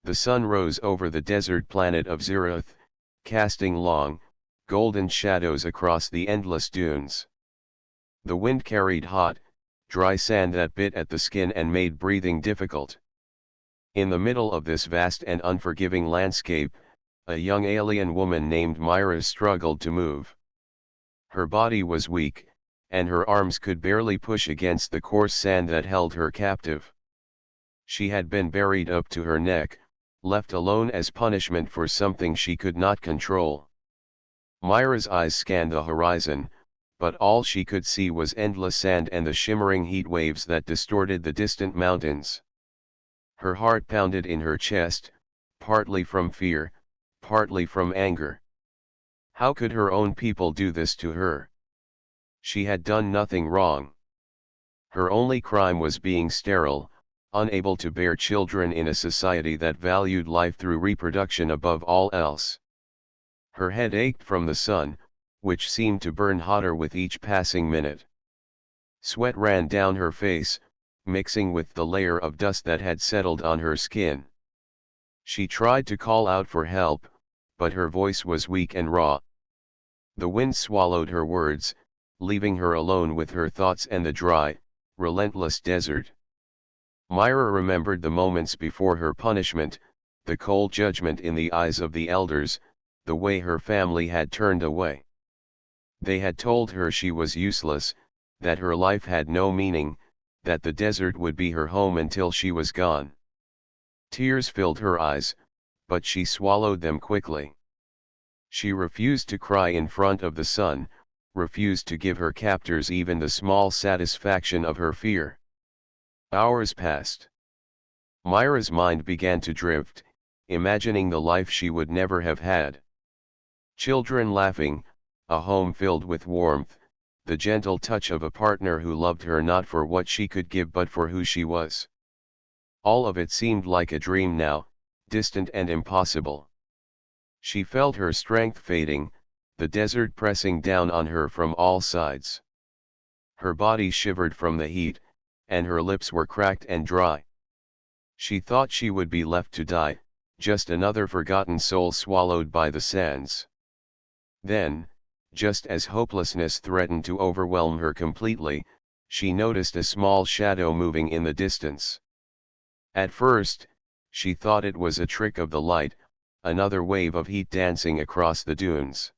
The sun rose over the desert planet of Zereth, casting long, golden shadows across the endless dunes. The wind carried hot, dry sand that bit at the skin and made breathing difficult. In the middle of this vast and unforgiving landscape, a young alien woman named Myra struggled to move. Her body was weak, and her arms could barely push against the coarse sand that held her captive. She had been buried up to her neck, left alone as punishment for something she could not control. Myra's eyes scanned the horizon, but all she could see was endless sand and the shimmering heat waves that distorted the distant mountains. Her heart pounded in her chest, partly from fear, partly from anger. How could her own people do this to her? She had done nothing wrong. Her only crime was being sterile, unable to bear children in a society that valued life through reproduction above all else. Her head ached from the sun, which seemed to burn hotter with each passing minute. Sweat ran down her face, mixing with the layer of dust that had settled on her skin. She tried to call out for help, but her voice was weak and raw. The wind swallowed her words, leaving her alone with her thoughts and the dry, relentless desert. Myra remembered the moments before her punishment, the cold judgment in the eyes of the elders, the way her family had turned away. They had told her she was useless, that her life had no meaning, that the desert would be her home until she was gone. Tears filled her eyes, but she swallowed them quickly. She refused to cry in front of the sun, refused to give her captors even the small satisfaction of her fear. Hours passed. Myra's mind began to drift, imagining the life she would never have had. Children laughing, a home filled with warmth, the gentle touch of a partner who loved her not for what she could give but for who she was. All of it seemed like a dream now, distant and impossible. She felt her strength fading, the desert pressing down on her from all sides. Her body shivered from the heat, and her lips were cracked and dry. She thought she would be left to die, just another forgotten soul swallowed by the sands. Then, just as hopelessness threatened to overwhelm her completely, she noticed a small shadow moving in the distance. At first, she thought it was a trick of the light, another wave of heat dancing across the dunes.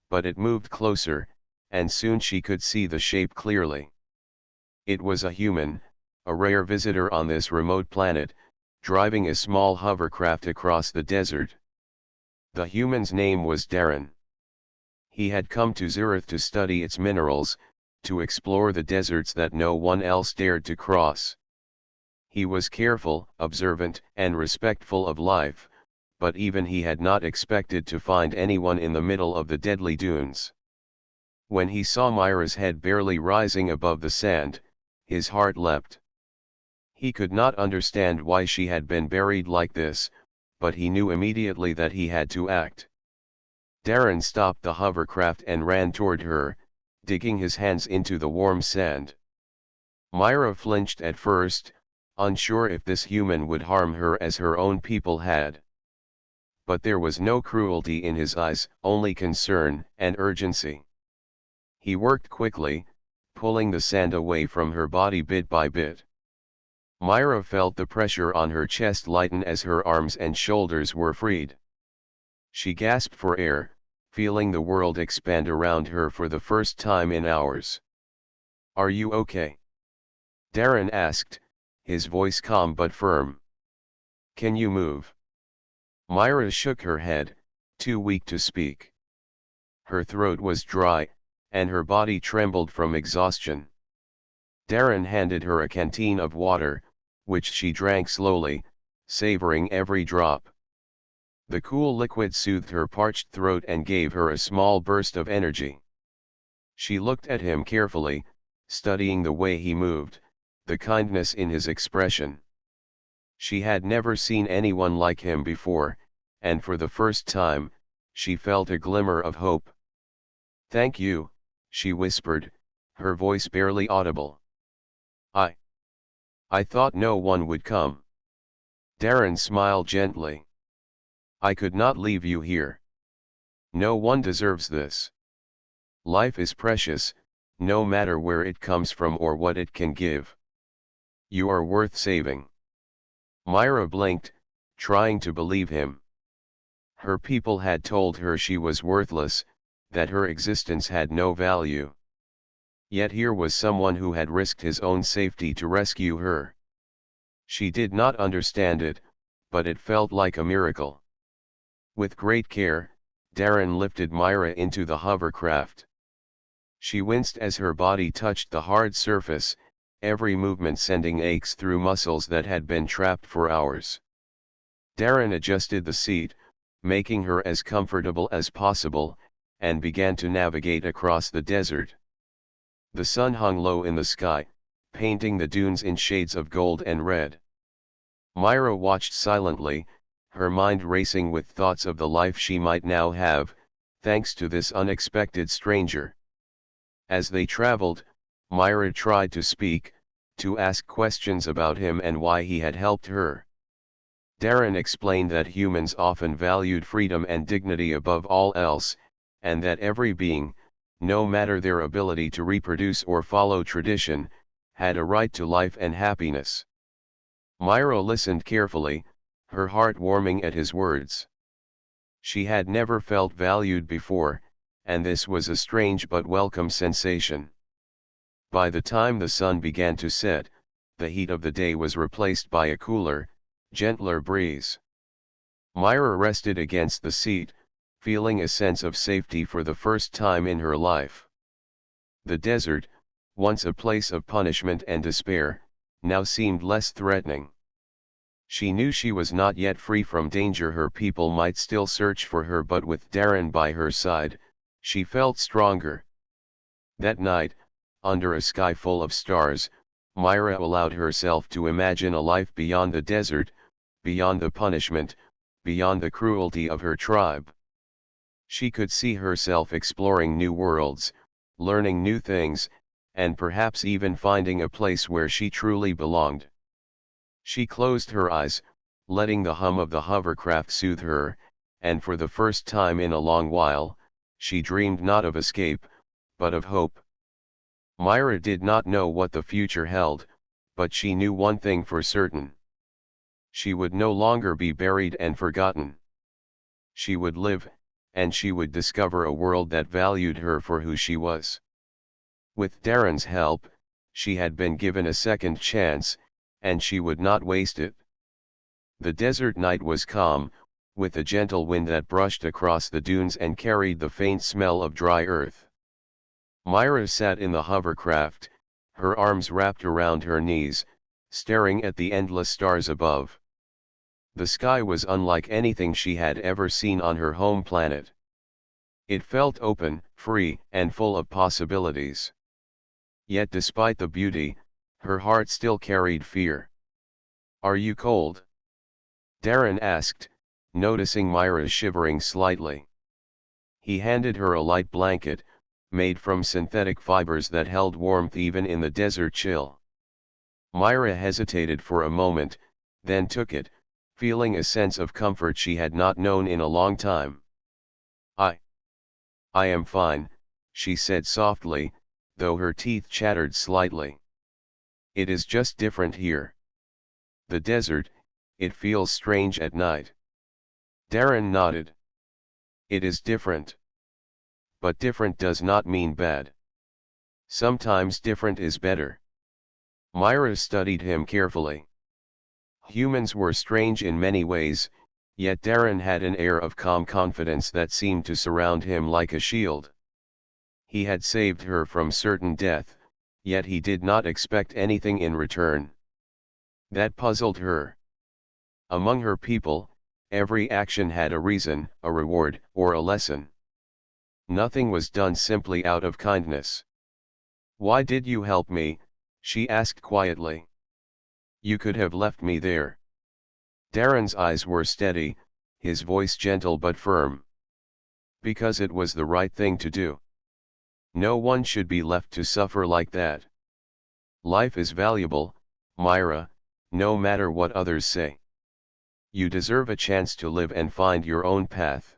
But it moved closer, and soon she could see the shape clearly. It was a human, a rare visitor on this remote planet, driving a small hovercraft across the desert. The human's name was Darren. He had come to Zereth to study its minerals, to explore the deserts that no one else dared to cross. He was careful, observant, and respectful of life, but even he had not expected to find anyone in the middle of the deadly dunes. When he saw Myra's head barely rising above the sand, his heart leapt. He could not understand why she had been buried like this, but he knew immediately that he had to act. Darren stopped the hovercraft and ran toward her, digging his hands into the warm sand. Myra flinched at first, unsure if this human would harm her as her own people had. But there was no cruelty in his eyes, only concern and urgency. He worked quickly, pulling the sand away from her body bit by bit. Myra felt the pressure on her chest lighten as her arms and shoulders were freed. She gasped for air, feeling the world expand around her for the first time in hours. "Are you okay?" Darren asked, his voice calm but firm. "Can you move?" Myra shook her head, too weak to speak. Her throat was dry, and her body trembled from exhaustion. Darren handed her a canteen of water, which she drank slowly, savoring every drop. The cool liquid soothed her parched throat and gave her a small burst of energy. She looked at him carefully, studying the way he moved, the kindness in his expression. She had never seen anyone like him before, and for the first time, she felt a glimmer of hope. "Thank you," she whispered, her voice barely audible. I thought no one would come." Darren smiled gently. I could not leave you here. No one deserves this. Life is precious, no matter where it comes from or what it can give. You are worth saving. Myra blinked, trying to believe him. Her people had told her she was worthless, that her existence had no value. Yet here was someone who had risked his own safety to rescue her. She did not understand it, but it felt like a miracle. With great care, Darren lifted Myra into the hovercraft. She winced as her body touched the hard surface, every movement sending aches through muscles that had been trapped for hours. Darren adjusted the seat, making her as comfortable as possible, and began to navigate across the desert. The sun hung low in the sky, painting the dunes in shades of gold and red. Myra watched silently, her mind racing with thoughts of the life she might now have, thanks to this unexpected stranger. As they traveled, Myra tried to speak, to ask questions about him and why he had helped her. Darren explained that humans often valued freedom and dignity above all else, and that every being, no matter their ability to reproduce or follow tradition, had a right to life and happiness. Myra listened carefully, her heart warming at his words. She had never felt valued before, and this was a strange but welcome sensation. By the time the sun began to set, the heat of the day was replaced by a cooler, gentler breeze. Myra rested against the seat, feeling a sense of safety for the first time in her life. The desert, once a place of punishment and despair, now seemed less threatening. She knew she was not yet free from danger. Her people might still search for her, but with Darren by her side, she felt stronger. That night, under a sky full of stars, Myra allowed herself to imagine a life beyond the desert, beyond the punishment, beyond the cruelty of her tribe. She could see herself exploring new worlds, learning new things, and perhaps even finding a place where she truly belonged. She closed her eyes, letting the hum of the hovercraft soothe her, and for the first time in a long while, she dreamed not of escape, but of hope. Myra did not know what the future held, but she knew one thing for certain. She would no longer be buried and forgotten. She would live, and she would discover a world that valued her for who she was. With Darren's help, she had been given a second chance, and she would not waste it. The desert night was calm, with a gentle wind that brushed across the dunes and carried the faint smell of dry earth. Myra sat in the hovercraft, her arms wrapped around her knees, staring at the endless stars above. The sky was unlike anything she had ever seen on her home planet. It felt open, free, and full of possibilities. Yet despite the beauty, her heart still carried fear. "Are you cold?" Darren asked, noticing Myra shivering slightly. He handed her a light blanket, made from synthetic fibers that held warmth even in the desert chill. Myra hesitated for a moment, then took it, feeling a sense of comfort she had not known in a long time. I am fine," she said softly, though her teeth chattered slightly. "It is just different here. The desert, it feels strange at night." Darren nodded. "It is different. But different does not mean bad. Sometimes different is better." Myra studied him carefully. Humans were strange in many ways, yet Darren had an air of calm confidence that seemed to surround him like a shield. He had saved her from certain death, yet he did not expect anything in return. That puzzled her. Among her people, every action had a reason, a reward, or a lesson. Nothing was done simply out of kindness. "Why did you help me?" she asked quietly. "You could have left me there." Darren's eyes were steady, his voice gentle but firm. "Because it was the right thing to do. No one should be left to suffer like that. Life is valuable, Myra, no matter what others say." You deserve a chance to live and find your own path.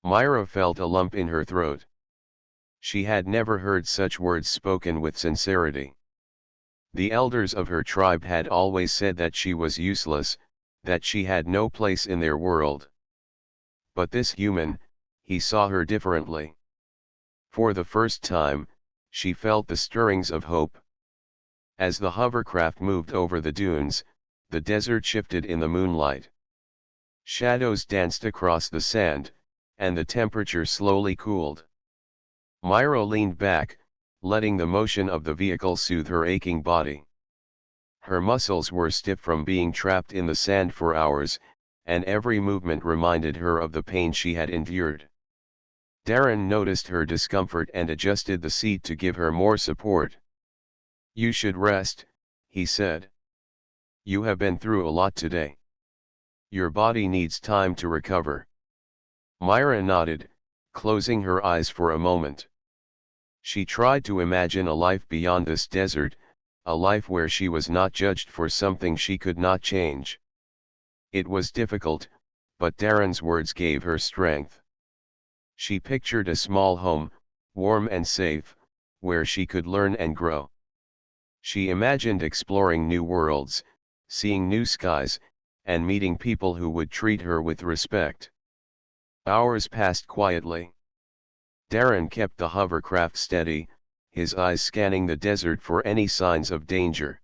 Myra felt a lump in her throat. She had never heard such words spoken with sincerity. The elders of her tribe had always said that she was useless, that she had no place in their world. But this human, he saw her differently. For the first time, she felt the stirrings of hope. As the hovercraft moved over the dunes, the desert shifted in the moonlight. Shadows danced across the sand, and the temperature slowly cooled. Myra leaned back, letting the motion of the vehicle soothe her aching body. Her muscles were stiff from being trapped in the sand for hours, and every movement reminded her of the pain she had endured. Darren noticed her discomfort and adjusted the seat to give her more support. "You should rest," he said. "You have been through a lot today. Your body needs time to recover." Myra nodded, closing her eyes for a moment. She tried to imagine a life beyond this desert, a life where she was not judged for something she could not change. It was difficult, but Darren's words gave her strength. She pictured a small home, warm and safe, where she could learn and grow. She imagined exploring new worlds, seeing new skies, and meeting people who would treat her with respect. Hours passed quietly. Darren kept the hovercraft steady, his eyes scanning the desert for any signs of danger.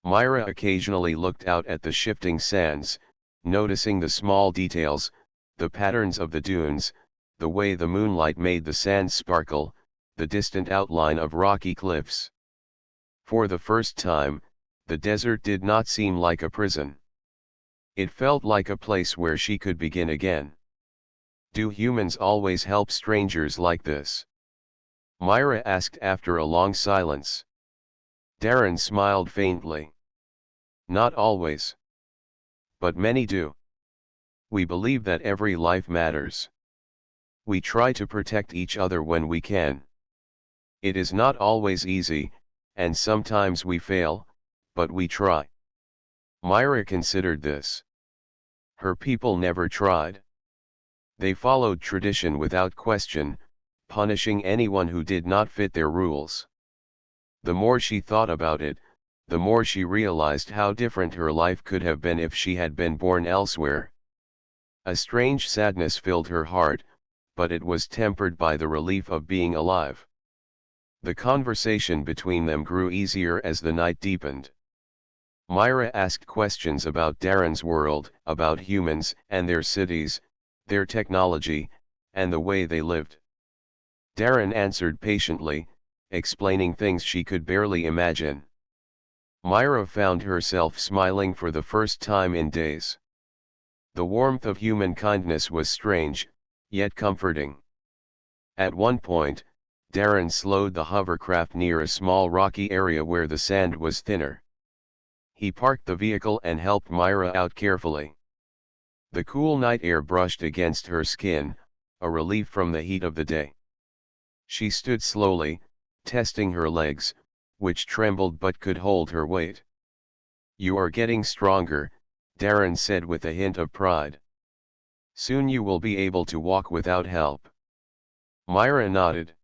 Myra occasionally looked out at the shifting sands, noticing the small details, the patterns of the dunes, the way the moonlight made the sand sparkle, the distant outline of rocky cliffs. For the first time, the desert did not seem like a prison. It felt like a place where she could begin again. "Do humans always help strangers like this?" Myra asked after a long silence. Darren smiled faintly. "Not always. But many do. We believe that every life matters. We try to protect each other when we can. It is not always easy, and sometimes we fail, but we try." Myra considered this. Her people never tried. They followed tradition without question, punishing anyone who did not fit their rules. The more she thought about it, the more she realized how different her life could have been if she had been born elsewhere. A strange sadness filled her heart, but it was tempered by the relief of being alive. The conversation between them grew easier as the night deepened. Myra asked questions about Darren's world, about humans and their cities, their technology, and the way they lived. Darren answered patiently, explaining things she could barely imagine. Myra found herself smiling for the first time in days. The warmth of human kindness was strange, yet comforting. At one point, Darren slowed the hovercraft near a small rocky area where the sand was thinner. He parked the vehicle and helped Myra out carefully. The cool night air brushed against her skin, a relief from the heat of the day. She stood slowly, testing her legs, which trembled but could hold her weight. "You are getting stronger," Darren said with a hint of pride. "Soon you will be able to walk without help." Myra nodded.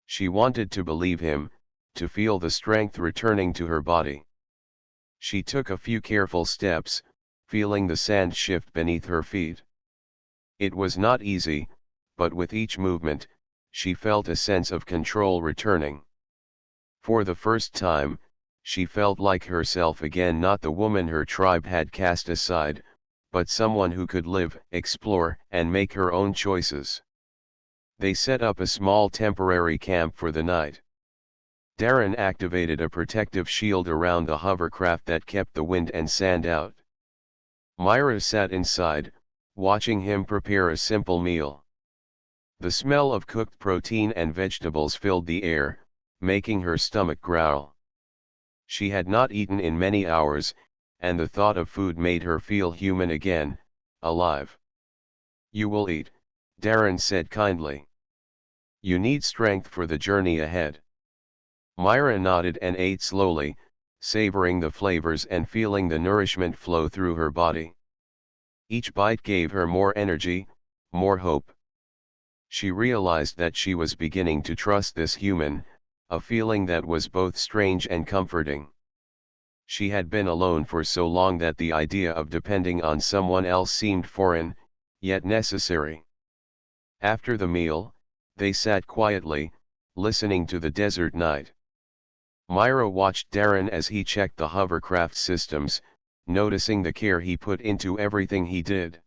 She wanted to believe him, to feel the strength returning to her body. She took a few careful steps, feeling the sand shift beneath her feet. It was not easy, but with each movement, she felt a sense of control returning. For the first time, she felt like herself again, not the woman her tribe had cast aside, but someone who could live, explore, and make her own choices. They set up a small temporary camp for the night. Darren activated a protective shield around the hovercraft that kept the wind and sand out. Myra sat inside, watching him prepare a simple meal. The smell of cooked protein and vegetables filled the air, making her stomach growl. She had not eaten in many hours, and the thought of food made her feel human again, alive. "You will eat," Darren said kindly. "You need strength for the journey ahead." Myra nodded and ate slowly, savoring the flavors and feeling the nourishment flow through her body. Each bite gave her more energy, more hope. She realized that she was beginning to trust this human, a feeling that was both strange and comforting. She had been alone for so long that the idea of depending on someone else seemed foreign, yet necessary. After the meal, they sat quietly, listening to the desert night. Myra watched Darren as he checked the hovercraft systems, noticing the care he put into everything he did.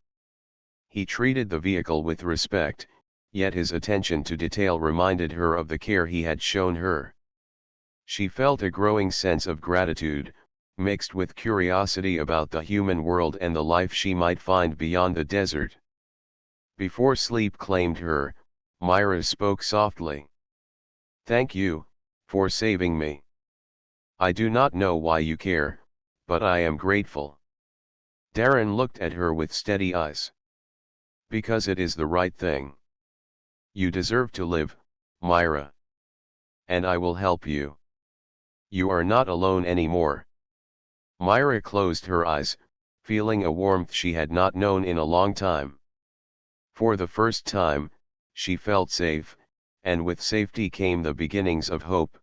He treated the vehicle with respect, yet his attention to detail reminded her of the care he had shown her. She felt a growing sense of gratitude, mixed with curiosity about the human world and the life she might find beyond the desert. Before sleep claimed her, Myra spoke softly. "Thank you, for saving me. I do not know why you care, but I am grateful." Darren looked at her with steady eyes. "Because it is the right thing. You deserve to live, Myra. And I will help you. You are not alone anymore." Myra closed her eyes, feeling a warmth she had not known in a long time. For the first time, she felt safe, and with safety came the beginnings of hope.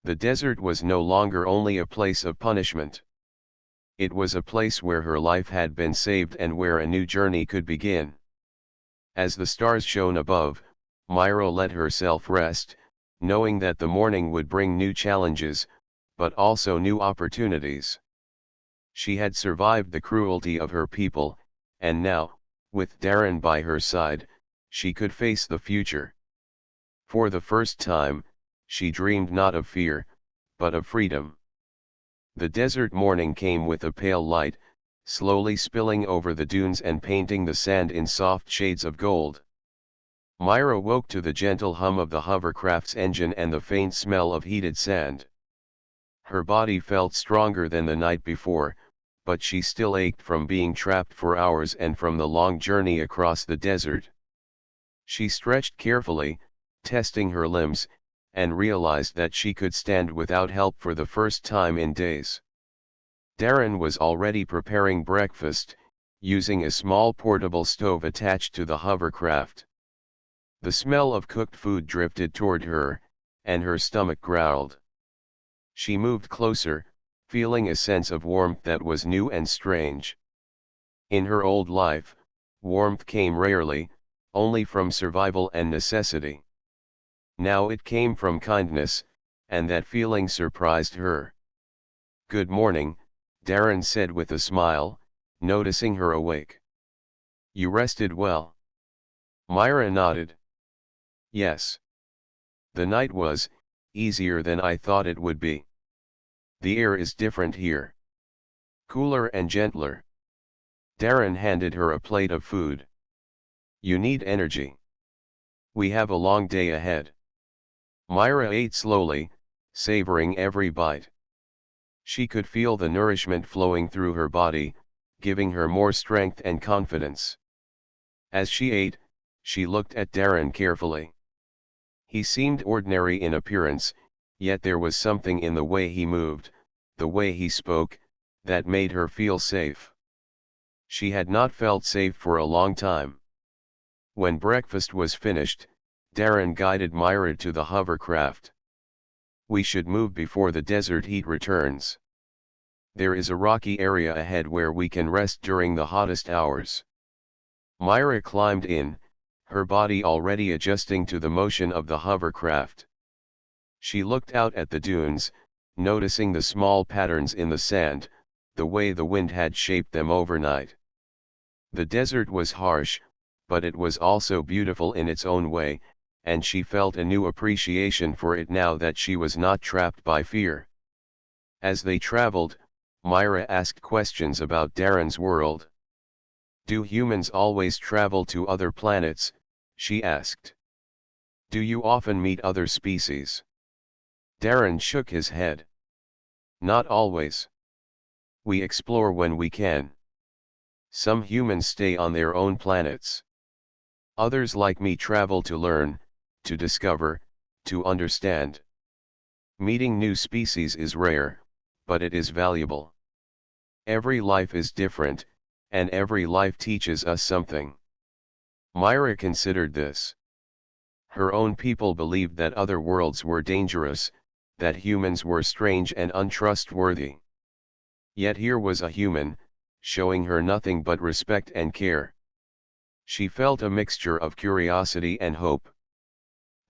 The desert was no longer only a place of punishment. It was a place where her life had been saved and where a new journey could begin. As the stars shone above, Myra let herself rest, knowing that the morning would bring new challenges, but also new opportunities. She had survived the cruelty of her people, and now, with Darren by her side, she could face the future. For the first time, she dreamed not of fear, but of freedom. The desert morning came with a pale light, slowly spilling over the dunes and painting the sand in soft shades of gold. Myra woke to the gentle hum of the hovercraft's engine and the faint smell of heated sand. Her body felt stronger than the night before, but she still ached from being trapped for hours and from the long journey across the desert. She stretched carefully, testing her limbs, and realized that she could stand without help for the first time in days. Darren was already preparing breakfast, using a small portable stove attached to the hovercraft. The smell of cooked food drifted toward her, and her stomach growled. She moved closer, feeling a sense of warmth that was new and strange. In her old life, warmth came rarely, only from survival and necessity. Now it came from kindness, and that feeling surprised her. "Good morning," Darren said with a smile, noticing her awake. "You rested well?" Myra nodded. "Yes. The night was easier than I thought it would be. The air is different here. Cooler and gentler." Darren handed her a plate of food. "You need energy. We have a long day ahead." Myra ate slowly, savoring every bite. She could feel the nourishment flowing through her body, giving her more strength and confidence. As she ate, she looked at Darren carefully. He seemed ordinary in appearance, yet there was something in the way he moved, the way he spoke, that made her feel safe. She had not felt safe for a long time. When breakfast was finished, Darren guided Myra to the hovercraft. "We should move before the desert heat returns. There is a rocky area ahead where we can rest during the hottest hours." Myra climbed in, her body already adjusting to the motion of the hovercraft. She looked out at the dunes, noticing the small patterns in the sand, the way the wind had shaped them overnight. The desert was harsh, but it was also beautiful in its own way, and she felt a new appreciation for it now that she was not trapped by fear. As they traveled, Myra asked questions about Darren's world. "Do humans always travel to other planets?" she asked. "Do you often meet other species?" Darren shook his head. "Not always. We explore when we can. Some humans stay on their own planets. Others like me travel to learn, to discover, to understand. Meeting new species is rare, but it is valuable. Every life is different, and every life teaches us something. Myra considered this. Her own people believed that other worlds were dangerous, that humans were strange and untrustworthy. Yet here was a human, showing her nothing but respect and care. She felt a mixture of curiosity and hope.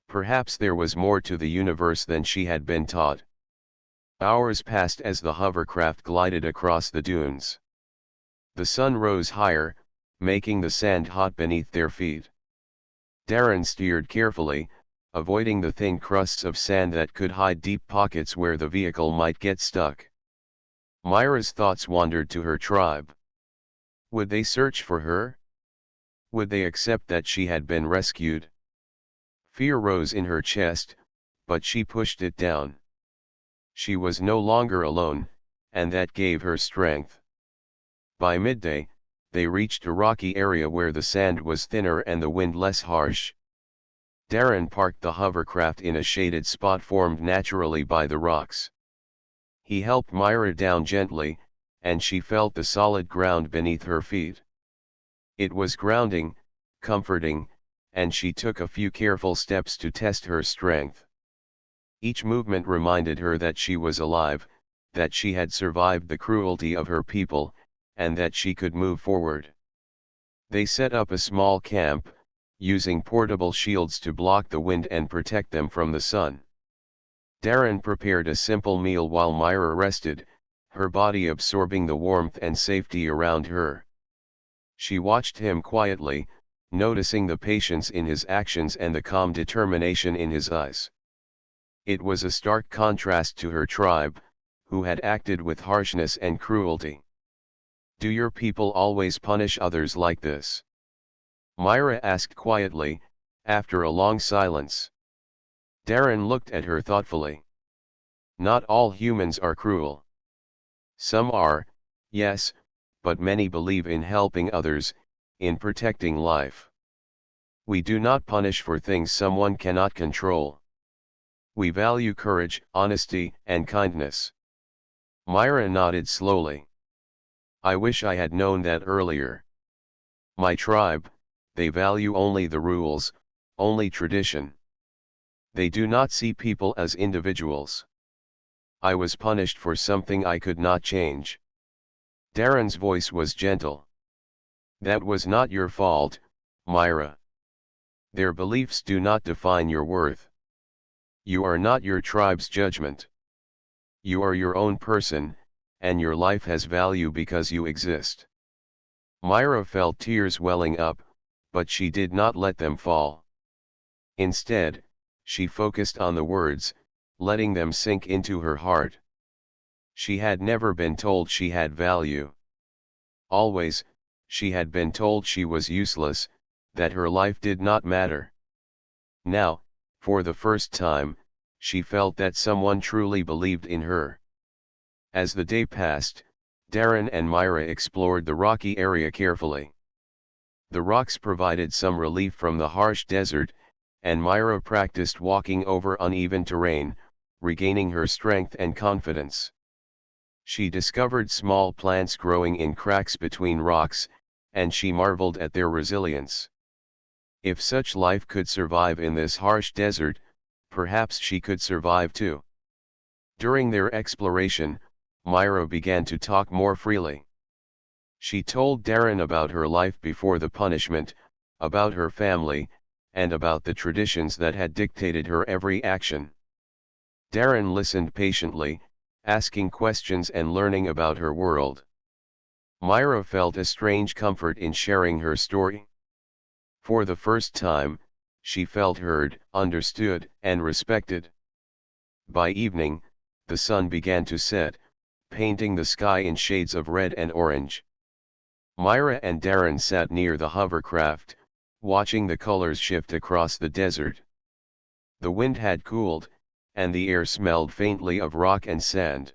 Perhaps there was more to the universe than she had been taught. Hours passed as the hovercraft glided across the dunes. The sun rose higher, making the sand hot beneath their feet. Darren steered carefully, avoiding the thin crusts of sand that could hide deep pockets where the vehicle might get stuck. Myra's thoughts wandered to her tribe. Would they search for her? Would they accept that she had been rescued? Fear rose in her chest, but she pushed it down. She was no longer alone, and that gave her strength. By midday, they reached a rocky area where the sand was thinner and the wind less harsh. Darren parked the hovercraft in a shaded spot formed naturally by the rocks. He helped Myra down gently, and she felt the solid ground beneath her feet. It was grounding, comforting, and she took a few careful steps to test her strength. Each movement reminded her that she was alive, that she had survived the cruelty of her people, and that she could move forward. They set up a small camp, using portable shields to block the wind and protect them from the sun. Darren prepared a simple meal while Myra rested, her body absorbing the warmth and safety around her. She watched him quietly, noticing the patience in his actions and the calm determination in his eyes. It was a stark contrast to her tribe, who had acted with harshness and cruelty. Do your people always punish others like this? Myra asked quietly, after a long silence. Darren looked at her thoughtfully. Not all humans are cruel. Some are, yes, but many believe in helping others, in protecting life. We do not punish for things someone cannot control. We value courage, honesty, and kindness. Myra nodded slowly. I wish I had known that earlier. My tribe, they value only the rules, only tradition. They do not see people as individuals. I was punished for something I could not change. Darren's voice was gentle. That was not your fault, Myra. Their beliefs do not define your worth. You are not your tribe's judgment. You are your own person, and your life has value because you exist. Myra felt tears welling up, but she did not let them fall. Instead, she focused on the words, letting them sink into her heart. She had never been told she had value. Always, she had been told she was useless, that her life did not matter. Now, for the first time, she felt that someone truly believed in her. As the day passed, Darren and Myra explored the rocky area carefully. The rocks provided some relief from the harsh desert, and Myra practiced walking over uneven terrain, regaining her strength and confidence. She discovered small plants growing in cracks between rocks, and she marveled at their resilience. If such life could survive in this harsh desert, perhaps she could survive too. During their exploration, Myra began to talk more freely. She told Darren about her life before the punishment, about her family, and about the traditions that had dictated her every action. Darren listened patiently, asking questions and learning about her world. Myra felt a strange comfort in sharing her story. For the first time, she felt heard, understood, and respected. By evening, the sun began to set, painting the sky in shades of red and orange. Myra and Darren sat near the hovercraft, watching the colors shift across the desert. The wind had cooled, and the air smelled faintly of rock and sand.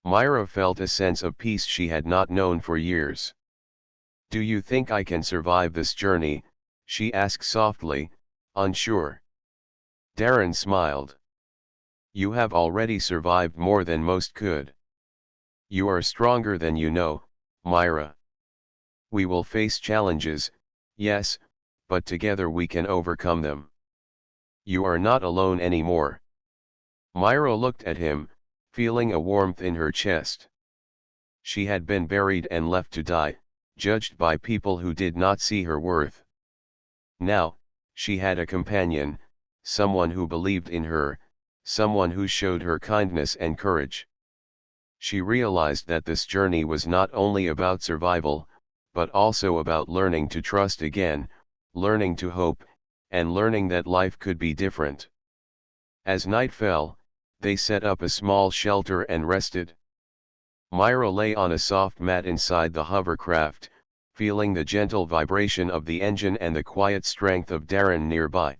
Myra felt a sense of peace she had not known for years. Do you think I can survive this journey? She asked softly, unsure. Darren smiled. You have already survived more than most could. You are stronger than you know, Myra. We will face challenges, yes, but together we can overcome them. You are not alone anymore. Myra looked at him, feeling a warmth in her chest. She had been buried and left to die, judged by people who did not see her worth. Now, she had a companion, someone who believed in her, someone who showed her kindness and courage. She realized that this journey was not only about survival, but also about learning to trust again, learning to hope, and learning that life could be different. As night fell, they set up a small shelter and rested. Myra lay on a soft mat inside the hovercraft, feeling the gentle vibration of the engine and the quiet strength of Darren nearby.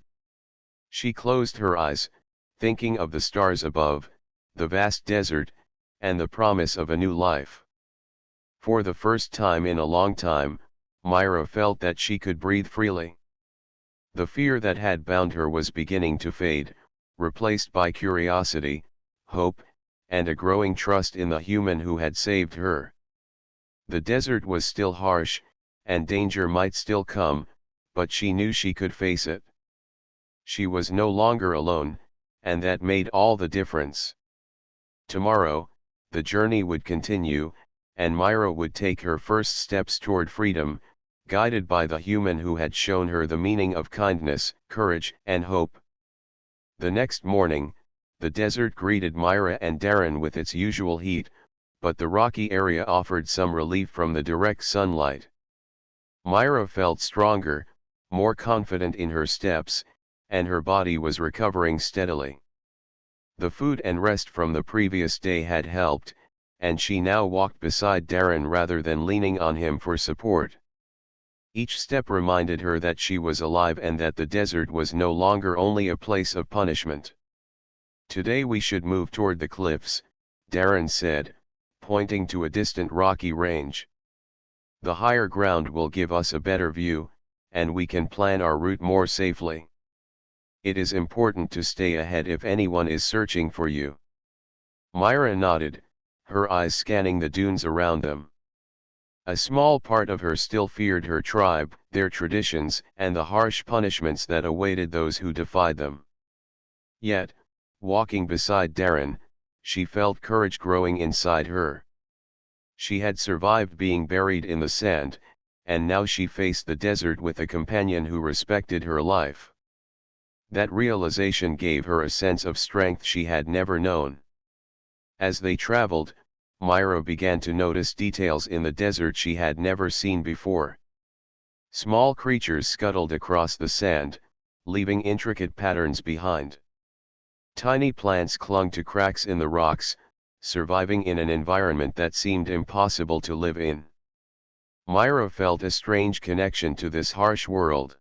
She closed her eyes, thinking of the stars above, the vast desert, and the promise of a new life. For the first time in a long time, Myra felt that she could breathe freely. The fear that had bound her was beginning to fade, replaced by curiosity, hope, and a growing trust in the human who had saved her. The desert was still harsh, and danger might still come, but she knew she could face it. She was no longer alone, and that made all the difference. Tomorrow, the journey would continue, and Myra would take her first steps toward freedom, guided by the human who had shown her the meaning of kindness, courage, and hope. The next morning, the desert greeted Myra and Darren with its usual heat, but the rocky area offered some relief from the direct sunlight. Myra felt stronger, more confident in her steps, and her body was recovering steadily. The food and rest from the previous day had helped, and she now walked beside Darren rather than leaning on him for support. Each step reminded her that she was alive and that the desert was no longer only a place of punishment. "Today we should move toward the cliffs," Darren said, pointing to a distant rocky range. "The higher ground will give us a better view, and we can plan our route more safely. It is important to stay ahead if anyone is searching for you." Myra nodded, her eyes scanning the dunes around them. A small part of her still feared her tribe, their traditions, and the harsh punishments that awaited those who defied them. Yet, walking beside Darren, she felt courage growing inside her. She had survived being buried in the sand, and now she faced the desert with a companion who respected her life. That realization gave her a sense of strength she had never known. As they traveled, Myra began to notice details in the desert she had never seen before. Small creatures scuttled across the sand, leaving intricate patterns behind. Tiny plants clung to cracks in the rocks, surviving in an environment that seemed impossible to live in. Myra felt a strange connection to this harsh world.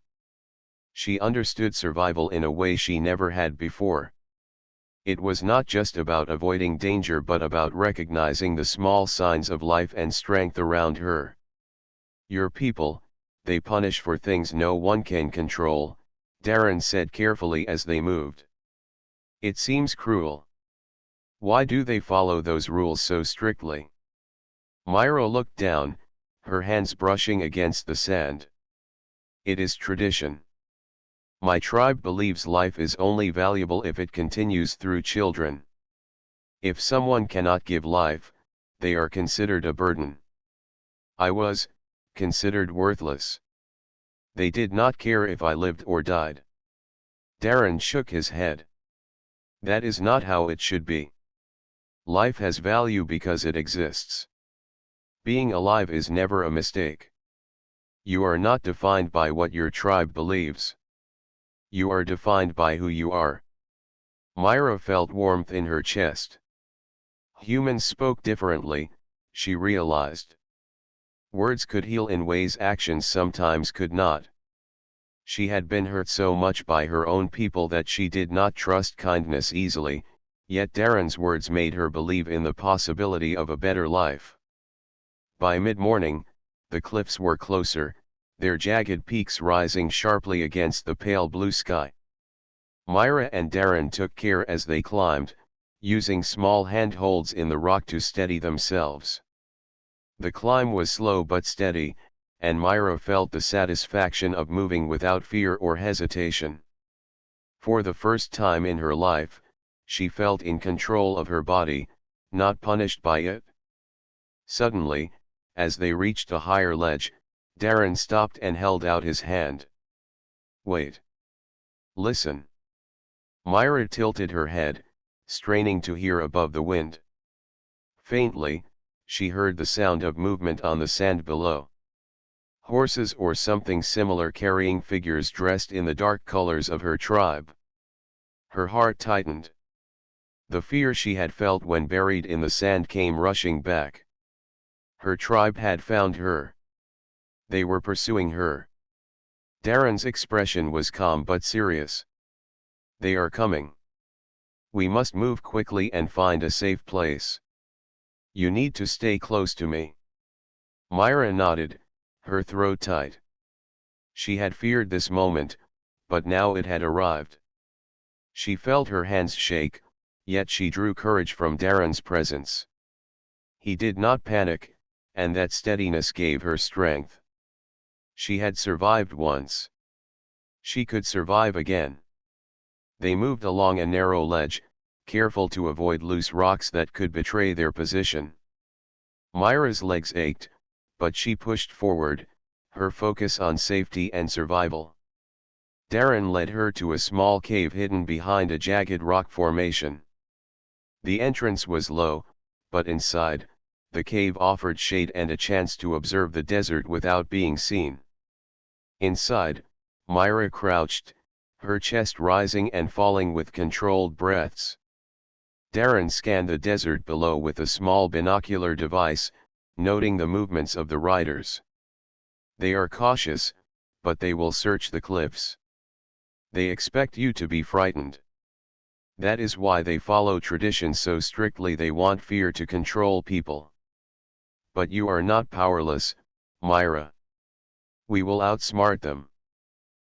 She understood survival in a way she never had before. It was not just about avoiding danger but about recognizing the small signs of life and strength around her. "Your people, they punish for things no one can control," Darren said carefully as they moved. "It seems cruel. Why do they follow those rules so strictly?" Myra looked down, her hands brushing against the sand. "It is tradition. My tribe believes life is only valuable if it continues through children. If someone cannot give life, they are considered a burden. I was considered worthless. They did not care if I lived or died." Darren shook his head. "That is not how it should be. Life has value because it exists. Being alive is never a mistake. You are not defined by what your tribe believes. You are defined by who you are." Myra felt warmth in her chest. Humans spoke differently, she realized. Words could heal in ways actions sometimes could not. She had been hurt so much by her own people that she did not trust kindness easily, yet Darren's words made her believe in the possibility of a better life. By mid-morning, the cliffs were closer, their jagged peaks rising sharply against the pale blue sky. Myra and Darren took care as they climbed, using small handholds in the rock to steady themselves. The climb was slow but steady, and Myra felt the satisfaction of moving without fear or hesitation. For the first time in her life, she felt in control of her body, not punished by it. Suddenly, as they reached a higher ledge, Darren stopped and held out his hand. "Wait. Listen." Myra tilted her head, straining to hear above the wind. Faintly, she heard the sound of movement on the sand below. Horses or something similar carrying figures dressed in the dark colors of her tribe. Her heart tightened. The fear she had felt when buried in the sand came rushing back. Her tribe had found her. They were pursuing her. Darren's expression was calm but serious. "They are coming. We must move quickly and find a safe place. You need to stay close to me." Myra nodded, her throat tight. She had feared this moment, but now it had arrived. She felt her hands shake, yet she drew courage from Darren's presence. He did not panic, and that steadiness gave her strength. She had survived once. She could survive again. They moved along a narrow ledge, careful to avoid loose rocks that could betray their position. Myra's legs ached, but she pushed forward, her focus on safety and survival. Darren led her to a small cave hidden behind a jagged rock formation. The entrance was low, but inside, the cave offered shade and a chance to observe the desert without being seen. Inside, Myra crouched, her chest rising and falling with controlled breaths. Darren scanned the desert below with a small binocular device, noting the movements of the riders. "They are cautious, but they will search the cliffs. They expect you to be frightened. That is why they follow tradition so strictly. They want fear to control people. But you are not powerless, Myra. We will outsmart them."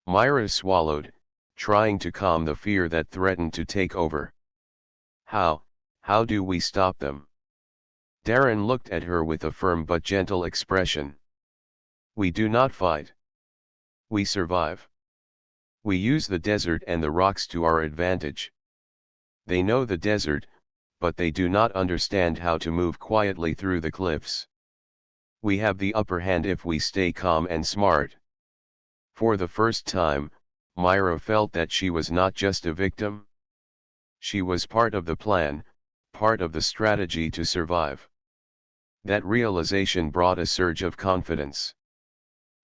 Myra swallowed, trying to calm the fear that threatened to take over. How do we stop them?" Darren looked at her with a firm but gentle expression. "We do not fight. We survive. We use the desert and the rocks to our advantage. They know the desert, but they do not understand how to move quietly through the cliffs. We have the upper hand if we stay calm and smart." For the first time, Myra felt that she was not just a victim. She was part of the plan, part of the strategy to survive. That realization brought a surge of confidence.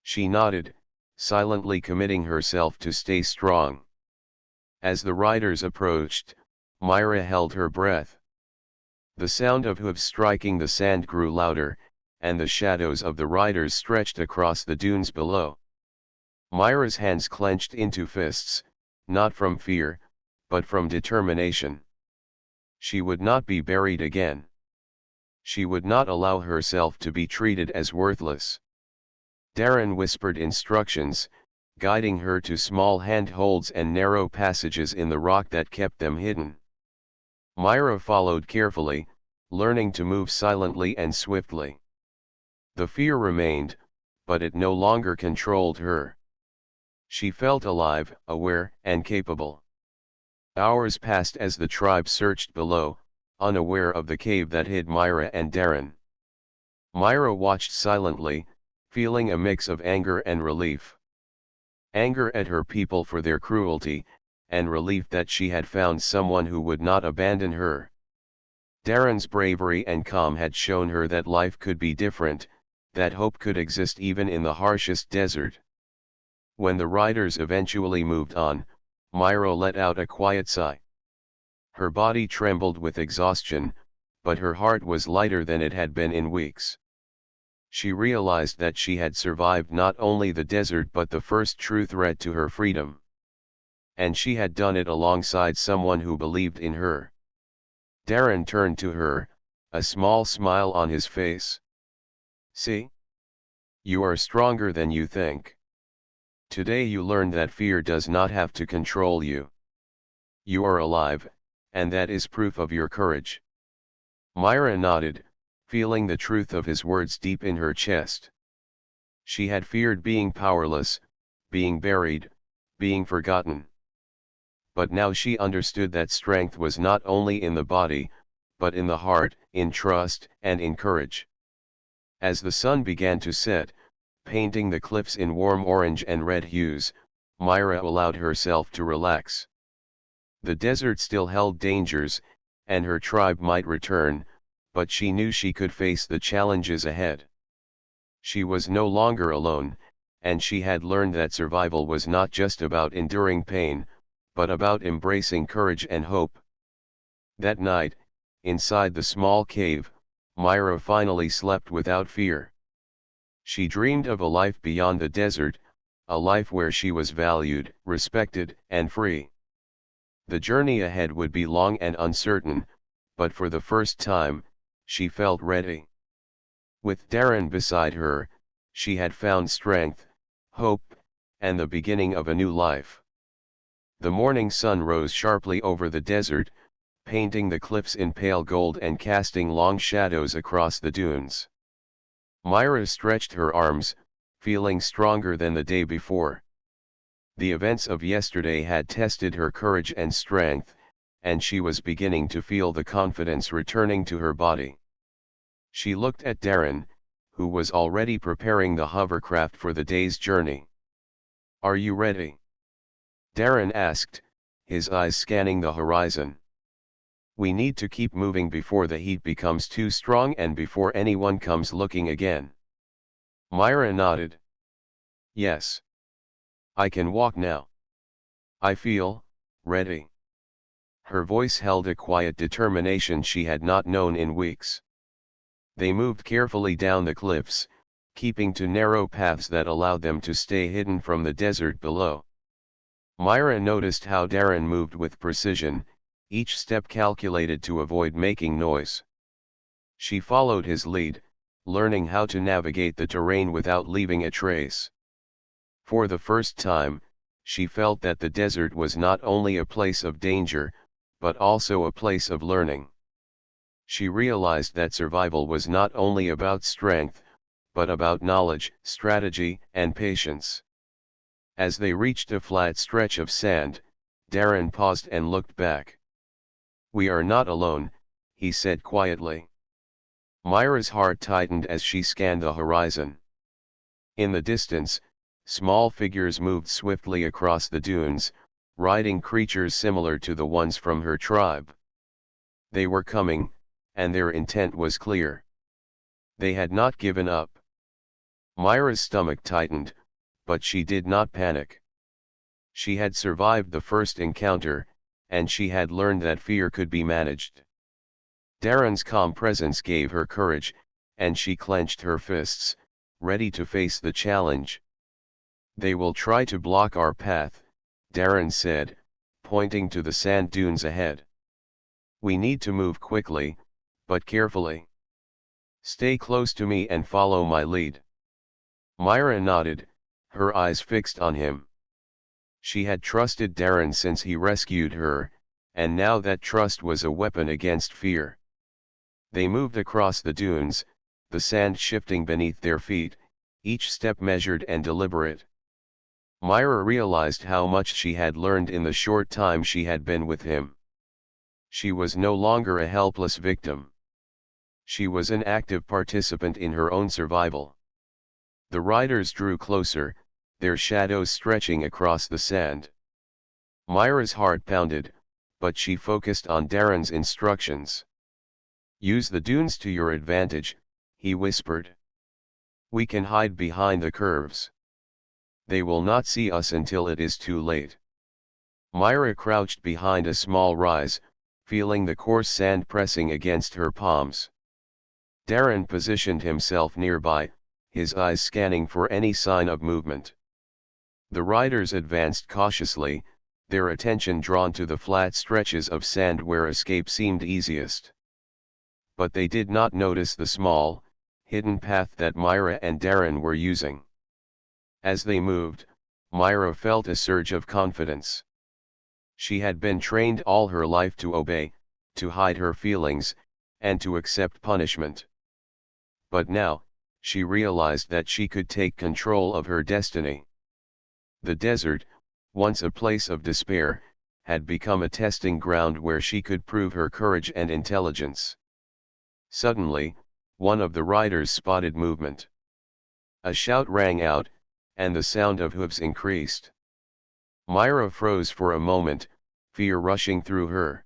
She nodded, silently committing herself to stay strong. As the riders approached, Myra held her breath. The sound of hooves striking the sand grew louder, and the shadows of the riders stretched across the dunes below. Myra's hands clenched into fists, not from fear, but from determination. She would not be buried again. She would not allow herself to be treated as worthless. Darren whispered instructions, guiding her to small handholds and narrow passages in the rock that kept them hidden. Myra followed carefully, learning to move silently and swiftly. The fear remained, but it no longer controlled her. She felt alive, aware, and capable. Hours passed as the tribe searched below, unaware of the cave that hid Myra and Darren. Myra watched silently, feeling a mix of anger and relief. Anger at her people for their cruelty, and relief that she had found someone who would not abandon her. Darren's bravery and calm had shown her that life could be different, that hope could exist even in the harshest desert. When the riders eventually moved on, Myra let out a quiet sigh. Her body trembled with exhaustion, but her heart was lighter than it had been in weeks. She realized that she had survived not only the desert but the first true threat to her freedom. And she had done it alongside someone who believed in her. Darren turned to her, a small smile on his face. "See? You are stronger than you think. Today you learned that fear does not have to control you. You are alive, and that is proof of your courage." Myra nodded, feeling the truth of his words deep in her chest. She had feared being powerless, being buried, being forgotten. But now she understood that strength was not only in the body, but in the heart, in trust, and in courage. As the sun began to set, painting the cliffs in warm orange and red hues, Myra allowed herself to relax. The desert still held dangers, and her tribe might return, but she knew she could face the challenges ahead. She was no longer alone, and she had learned that survival was not just about enduring pain, but about embracing courage and hope. That night, inside the small cave, Myra finally slept without fear. She dreamed of a life beyond the desert, a life where she was valued, respected, and free. The journey ahead would be long and uncertain, but for the first time, she felt ready. With Darren beside her, she had found strength, hope, and the beginning of a new life. The morning sun rose sharply over the desert, painting the cliffs in pale gold and casting long shadows across the dunes. Myra stretched her arms, feeling stronger than the day before. The events of yesterday had tested her courage and strength, and she was beginning to feel the confidence returning to her body. She looked at Darren, who was already preparing the hovercraft for the day's journey. "Are you ready?" Darren asked, his eyes scanning the horizon. "We need to keep moving before the heat becomes too strong and before anyone comes looking again." Myra nodded. "Yes. I can walk now. I feel ready." Her voice held a quiet determination she had not known in weeks. They moved carefully down the cliffs, keeping to narrow paths that allowed them to stay hidden from the desert below. Myra noticed how Darren moved with precision, each step calculated to avoid making noise. She followed his lead, learning how to navigate the terrain without leaving a trace. For the first time, she felt that the desert was not only a place of danger, but also a place of learning. She realized that survival was not only about strength, but about knowledge, strategy, and patience. As they reached a flat stretch of sand, Darren paused and looked back. "We are not alone," he said quietly. Myra's heart tightened as she scanned the horizon. In the distance, small figures moved swiftly across the dunes, riding creatures similar to the ones from her tribe. They were coming, and their intent was clear. They had not given up. Myra's stomach tightened, but she did not panic. She had survived the first encounter, and she had learned that fear could be managed. Darren's calm presence gave her courage, and she clenched her fists, ready to face the challenge. "They will try to block our path," Darren said, pointing to the sand dunes ahead. "We need to move quickly, but carefully. Stay close to me and follow my lead." Myra nodded, her eyes fixed on him. She had trusted Darren since he rescued her, and now that trust was a weapon against fear. They moved across the dunes, the sand shifting beneath their feet, each step measured and deliberate. Myra realized how much she had learned in the short time she had been with him. She was no longer a helpless victim. She was an active participant in her own survival. The riders drew closer, their shadows stretching across the sand. Myra's heart pounded, but she focused on Darren's instructions. "Use the dunes to your advantage," he whispered. "We can hide behind the curves. They will not see us until it is too late." Myra crouched behind a small rise, feeling the coarse sand pressing against her palms. Darren positioned himself nearby, his eyes scanning for any sign of movement. The riders advanced cautiously, their attention drawn to the flat stretches of sand where escape seemed easiest. But they did not notice the small, hidden path that Myra and Darren were using. As they moved, Myra felt a surge of confidence. She had been trained all her life to obey, to hide her feelings, and to accept punishment. But now, she realized that she could take control of her destiny. The desert, once a place of despair, had become a testing ground where she could prove her courage and intelligence. Suddenly, one of the riders spotted movement. A shout rang out, and the sound of hooves increased. Myra froze for a moment, fear rushing through her.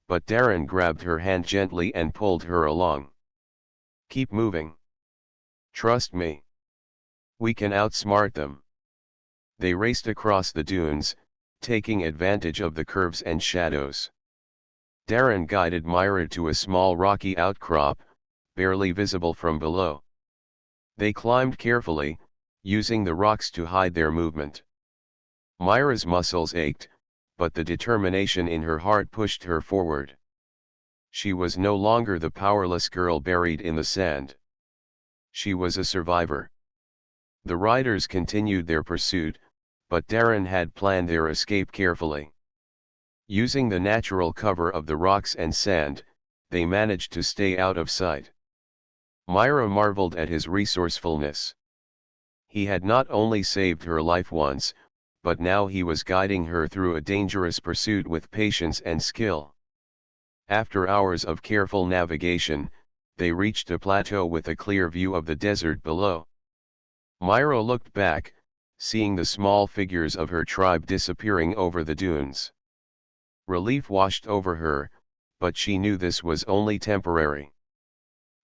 But Darren grabbed her hand gently and pulled her along. "Keep moving. Trust me. We can outsmart them." They raced across the dunes, taking advantage of the curves and shadows. Darren guided Myra to a small rocky outcrop, barely visible from below. They climbed carefully, using the rocks to hide their movement. Myra's muscles ached, but the determination in her heart pushed her forward. She was no longer the powerless girl buried in the sand. She was a survivor. The riders continued their pursuit, but Darren had planned their escape carefully. Using the natural cover of the rocks and sand, they managed to stay out of sight. Myra marveled at his resourcefulness. He had not only saved her life once, but now he was guiding her through a dangerous pursuit with patience and skill. After hours of careful navigation, they reached a plateau with a clear view of the desert below. Myra looked back, seeing the small figures of her tribe disappearing over the dunes. Relief washed over her, but she knew this was only temporary.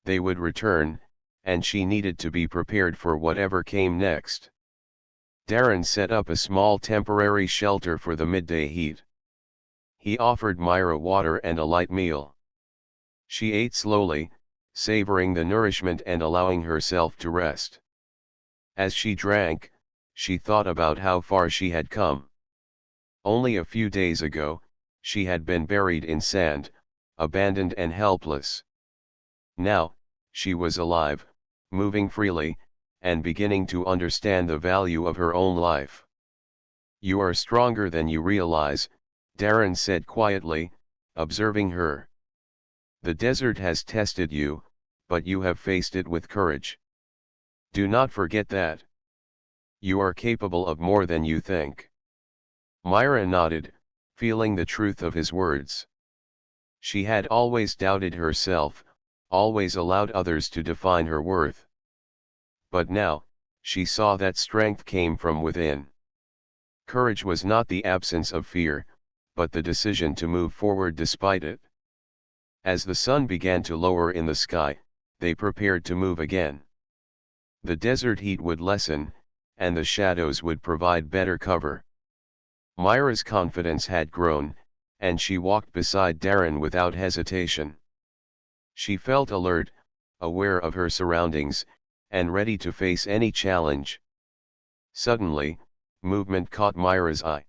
They would return, and she needed to be prepared for whatever came next. Darren set up a small temporary shelter for the midday heat. He offered Myra water and a light meal. She ate slowly, savoring the nourishment and allowing herself to rest. As she drank, she thought about how far she had come. Only a few days ago, she had been buried in sand, abandoned and helpless. Now, she was alive, moving freely, and beginning to understand the value of her own life. "You are stronger than you realize," Darren said quietly, observing her. "The desert has tested you, but you have faced it with courage. Do not forget that. You are capable of more than you think." Myra nodded, feeling the truth of his words. She had always doubted herself, always allowed others to define her worth. But now, she saw that strength came from within. Courage was not the absence of fear, but the decision to move forward despite it. As the sun began to lower in the sky, they prepared to move again. The desert heat would lessen, and the shadows would provide better cover. Myra's confidence had grown, and she walked beside Darren without hesitation. She felt alert, aware of her surroundings, and ready to face any challenge. Suddenly, movement caught Myra's eye.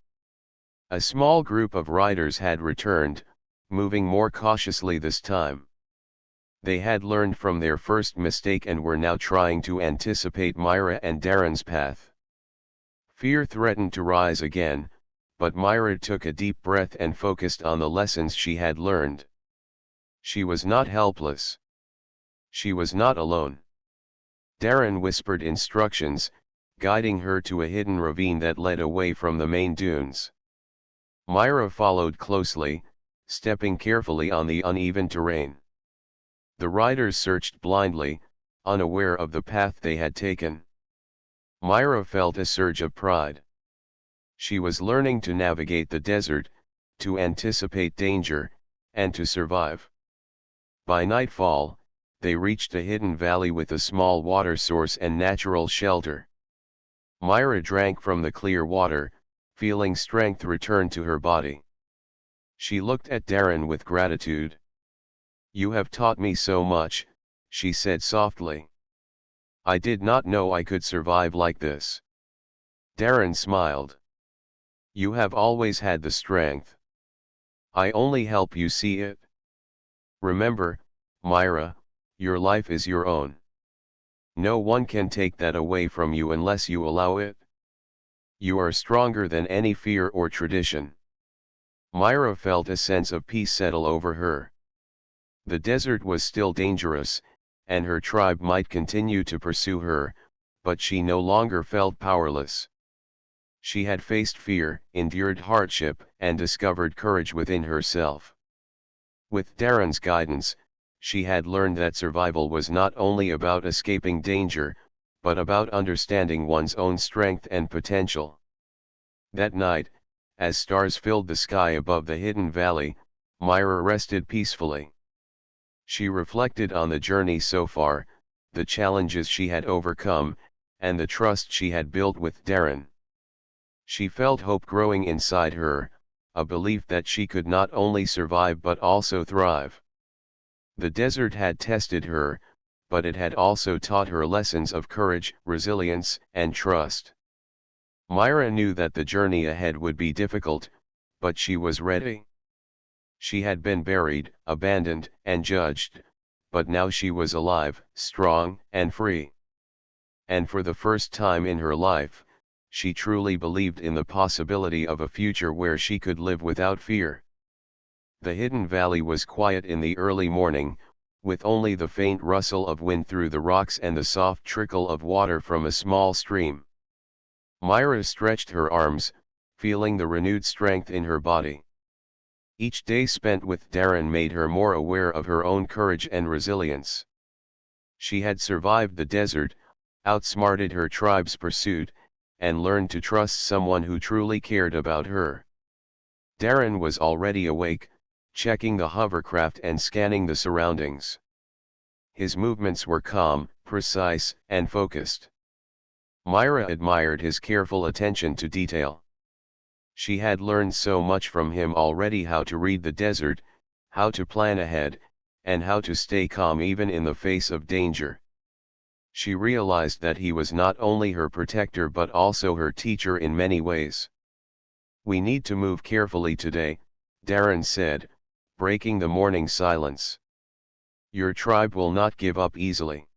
A small group of riders had returned, moving more cautiously this time. They had learned from their first mistake and were now trying to anticipate Myra and Darren's path. Fear threatened to rise again, but Myra took a deep breath and focused on the lessons she had learned. She was not helpless. She was not alone. Darren whispered instructions, guiding her to a hidden ravine that led away from the main dunes. Myra followed closely, stepping carefully on the uneven terrain. The riders searched blindly, unaware of the path they had taken. Myra felt a surge of pride. She was learning to navigate the desert, to anticipate danger, and to survive. By nightfall, they reached a hidden valley with a small water source and natural shelter. Myra drank from the clear water, feeling strength return to her body. She looked at Darren with gratitude. "You have taught me so much," she said softly. "I did not know I could survive like this." Darren smiled. "You have always had the strength. I only help you see it. Remember, Myra, your life is your own. No one can take that away from you unless you allow it. You are stronger than any fear or tradition." Myra felt a sense of peace settle over her. The desert was still dangerous, and her tribe might continue to pursue her, but she no longer felt powerless. She had faced fear, endured hardship, and discovered courage within herself. With Darren's guidance, she had learned that survival was not only about escaping danger, but about understanding one's own strength and potential. That night, as stars filled the sky above the hidden valley, Myra rested peacefully. She reflected on the journey so far, the challenges she had overcome, and the trust she had built with Darren. She felt hope growing inside her, a belief that she could not only survive but also thrive. The desert had tested her, but it had also taught her lessons of courage, resilience, and trust. Myra knew that the journey ahead would be difficult, but she was ready. She had been buried, abandoned, and judged, but now she was alive, strong, and free. And for the first time in her life, she truly believed in the possibility of a future where she could live without fear. The hidden valley was quiet in the early morning, with only the faint rustle of wind through the rocks and the soft trickle of water from a small stream. Myra stretched her arms, feeling the renewed strength in her body. Each day spent with Darren made her more aware of her own courage and resilience. She had survived the desert, outsmarted her tribe's pursuit, and learned to trust someone who truly cared about her. Darren was already awake, checking the hovercraft and scanning the surroundings. His movements were calm, precise, and focused. Myra admired his careful attention to detail. She had learned so much from him already: how to read the desert, how to plan ahead, and how to stay calm even in the face of danger. She realized that he was not only her protector but also her teacher in many ways. "We need to move carefully today," Darren said, breaking the morning silence. "Your tribe will not give up easily.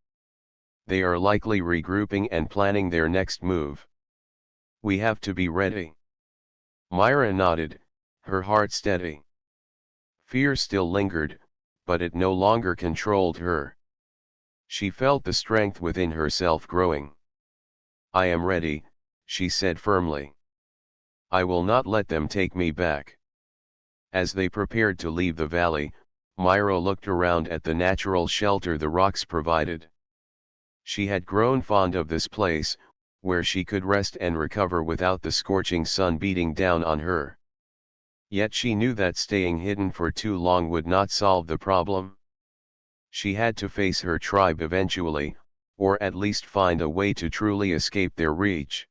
They are likely regrouping and planning their next move. We have to be ready." Myra nodded, her heart steady. Fear still lingered, but it no longer controlled her. She felt the strength within herself growing. "I am ready," she said firmly. "I will not let them take me back." As they prepared to leave the valley, Myra looked around at the natural shelter the rocks provided. She had grown fond of this place, where she could rest and recover without the scorching sun beating down on her. Yet she knew that staying hidden for too long would not solve the problem. She had to face her tribe eventually, or at least find a way to truly escape their reach.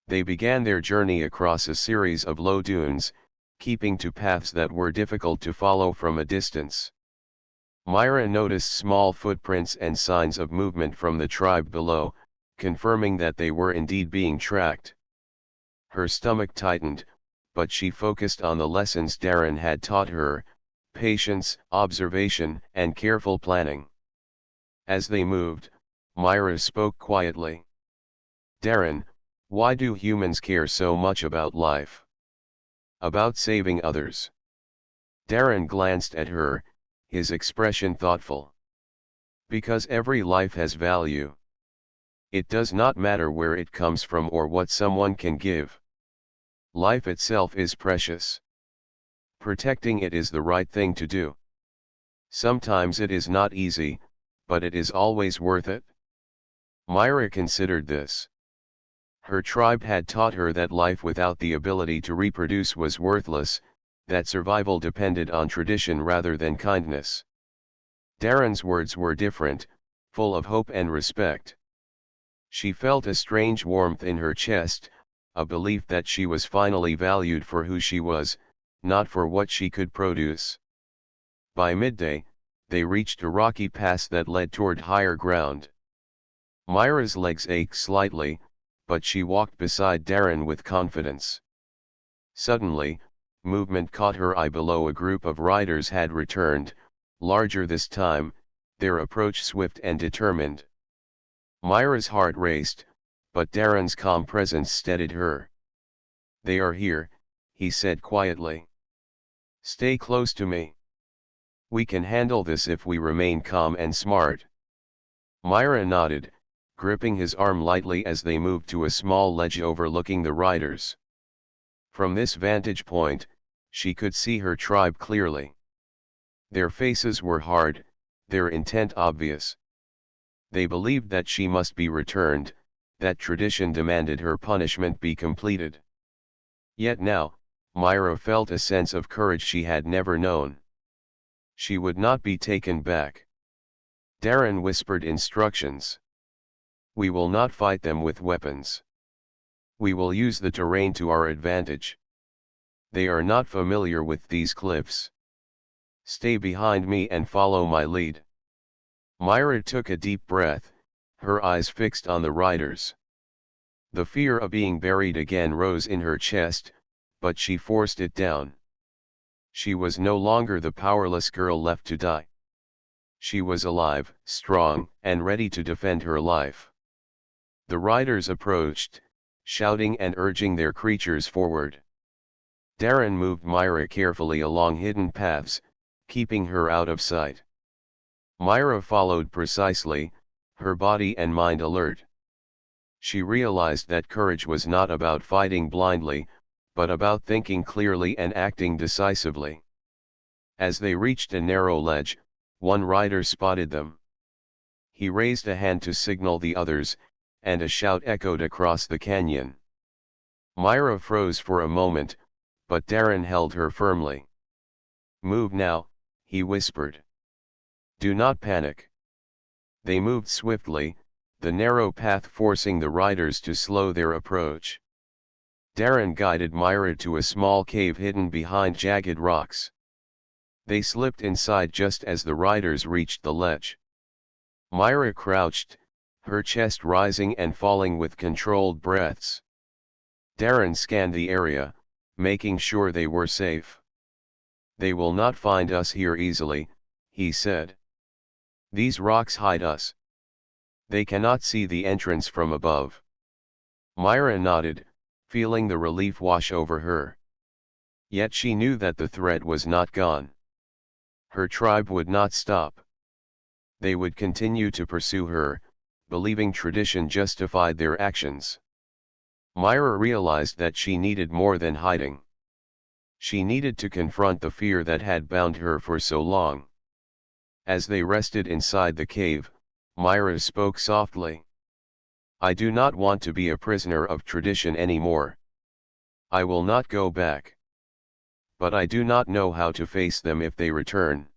They began their journey across a series of low dunes, keeping to paths that were difficult to follow from a distance. Myra noticed small footprints and signs of movement from the tribe below, confirming that they were indeed being tracked. Her stomach tightened, but she focused on the lessons Darren had taught her: patience, observation, and careful planning. As they moved, Myra spoke quietly. "Darren, why do humans care so much about life? About saving others?" Darren glanced at her, his expression thoughtful. "Because every life has value. It does not matter where it comes from or what someone can give. Life itself is precious. Protecting it is the right thing to do. Sometimes it is not easy, but it is always worth it." Myra considered this. Her tribe had taught her that life without the ability to reproduce was worthless, that survival depended on tradition rather than kindness. Darren's words were different, full of hope and respect. She felt a strange warmth in her chest, a belief that she was finally valued for who she was, not for what she could produce. By midday, they reached a rocky pass that led toward higher ground. Myra's legs ached slightly, but she walked beside Darren with confidence. Suddenly, movement caught her eye below. A group of riders had returned, larger this time, their approach swift and determined. Myra's heart raced, but Darren's calm presence steadied her. "They are here," he said quietly. "Stay close to me. We can handle this if we remain calm and smart." Myra nodded, gripping his arm lightly as they moved to a small ledge overlooking the riders. From this vantage point, she could see her tribe clearly. Their faces were hard, their intent obvious. They believed that she must be returned, that tradition demanded her punishment be completed. Yet now, Myra felt a sense of courage she had never known. She would not be taken back. Darren whispered instructions. We will not fight them with weapons. We will use the terrain to our advantage. They are not familiar with these cliffs. Stay behind me and follow my lead. Myra took a deep breath, her eyes fixed on the riders. The fear of being buried again rose in her chest, but she forced it down. She was no longer the powerless girl left to die. She was alive, strong, and ready to defend her life. The riders approached, shouting and urging their creatures forward. Darren moved Myra carefully along hidden paths, keeping her out of sight. Myra followed precisely, her body and mind alert. She realized that courage was not about fighting blindly, but about thinking clearly and acting decisively. As they reached a narrow ledge, one rider spotted them. He raised a hand to signal the others, and a shout echoed across the canyon. Myra froze for a moment, but Darren held her firmly. Move now, he whispered. Do not panic. They moved swiftly, the narrow path forcing the riders to slow their approach. Darren guided Myra to a small cave hidden behind jagged rocks. They slipped inside just as the riders reached the ledge. Myra crouched, her chest rising and falling with controlled breaths. Darren scanned the area, making sure they were safe. They will not find us here easily, he said. These rocks hide us. They cannot see the entrance from above. Myra nodded, feeling the relief wash over her. Yet she knew that the threat was not gone. Her tribe would not stop. They would continue to pursue her, believing tradition justified their actions. Myra realized that she needed more than hiding. She needed to confront the fear that had bound her for so long. As they rested inside the cave, Myra spoke softly. I do not want to be a prisoner of tradition anymore. I will not go back. But I do not know how to face them if they return.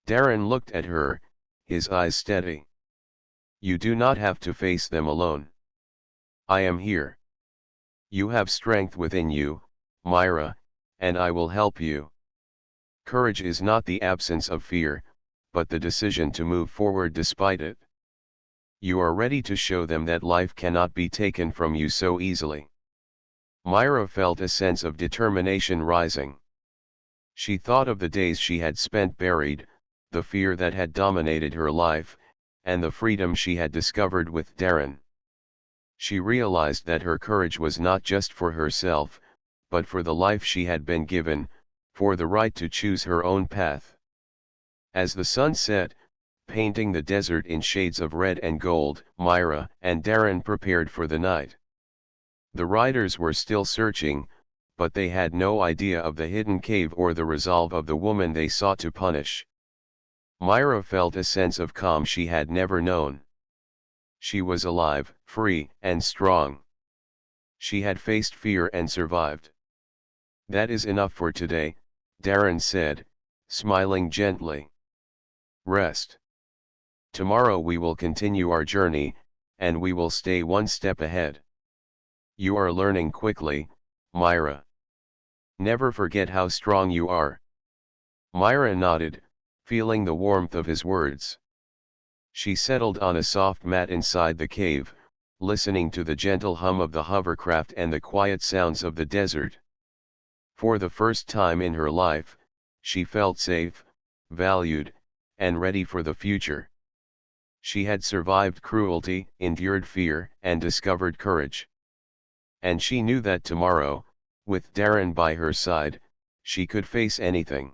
Darren looked at her, his eyes steady. You do not have to face them alone. I am here. You have strength within you, Myra, and I will help you. Courage is not the absence of fear, but the decision to move forward despite it. You are ready to show them that life cannot be taken from you so easily. Myra felt a sense of determination rising. She thought of the days she had spent buried, the fear that had dominated her life, and the freedom she had discovered with Darren. She realized that her courage was not just for herself, but for the life she had been given, for the right to choose her own path. As the sun set, painting the desert in shades of red and gold, Myra and Darren prepared for the night. The riders were still searching, but they had no idea of the hidden cave or the resolve of the woman they sought to punish. Myra felt a sense of calm she had never known. She was alive, free, and strong. She had faced fear and survived. That is enough for today, Darren said, smiling gently. Rest. Tomorrow we will continue our journey, and we will stay one step ahead. You are learning quickly, Myra. Never forget how strong you are. Myra nodded, feeling the warmth of his words. She settled on a soft mat inside the cave, listening to the gentle hum of the hovercraft and the quiet sounds of the desert. For the first time in her life, she felt safe, valued, and ready for the future. She had survived cruelty, endured fear, and discovered courage. And she knew that tomorrow, with Darren by her side, she could face anything.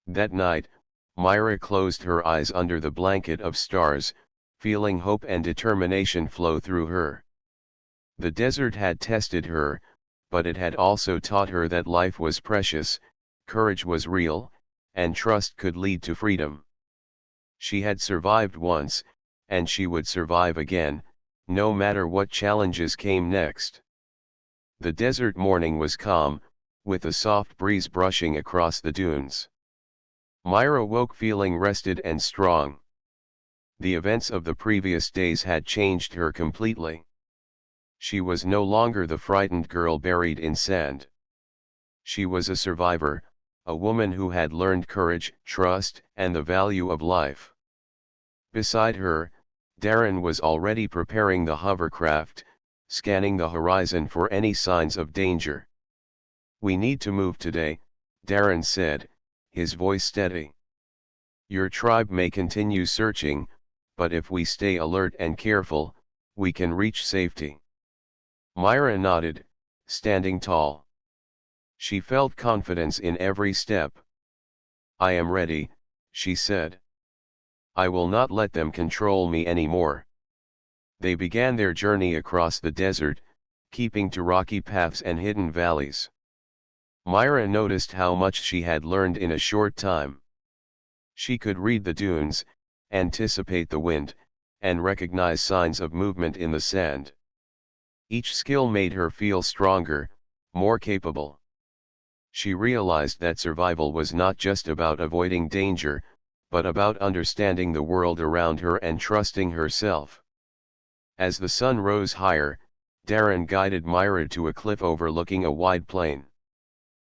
That night, Myra closed her eyes under the blanket of stars, feeling hope and determination flow through her. The desert had tested her, but it had also taught her that life was precious, courage was real, and trust could lead to freedom. She had survived once, and she would survive again, no matter what challenges came next. The desert morning was calm, with a soft breeze brushing across the dunes. Myra woke feeling rested and strong. The events of the previous days had changed her completely. She was no longer the frightened girl buried in sand. She was a survivor, a woman who had learned courage, trust, and the value of life. Beside her, Darren was already preparing the hovercraft, scanning the horizon for any signs of danger. "We need to move today," Darren said, his voice steady. "Your tribe may continue searching, but if we stay alert and careful, we can reach safety." Myra nodded, standing tall. She felt confidence in every step. "I am ready," she said. "I will not let them control me anymore." They began their journey across the desert, keeping to rocky paths and hidden valleys. Myra noticed how much she had learned in a short time. She could read the dunes, anticipate the wind, and recognize signs of movement in the sand. Each skill made her feel stronger, more capable. She realized that survival was not just about avoiding danger, but about understanding the world around her and trusting herself. As the sun rose higher, Darren guided Myra to a cliff overlooking a wide plain.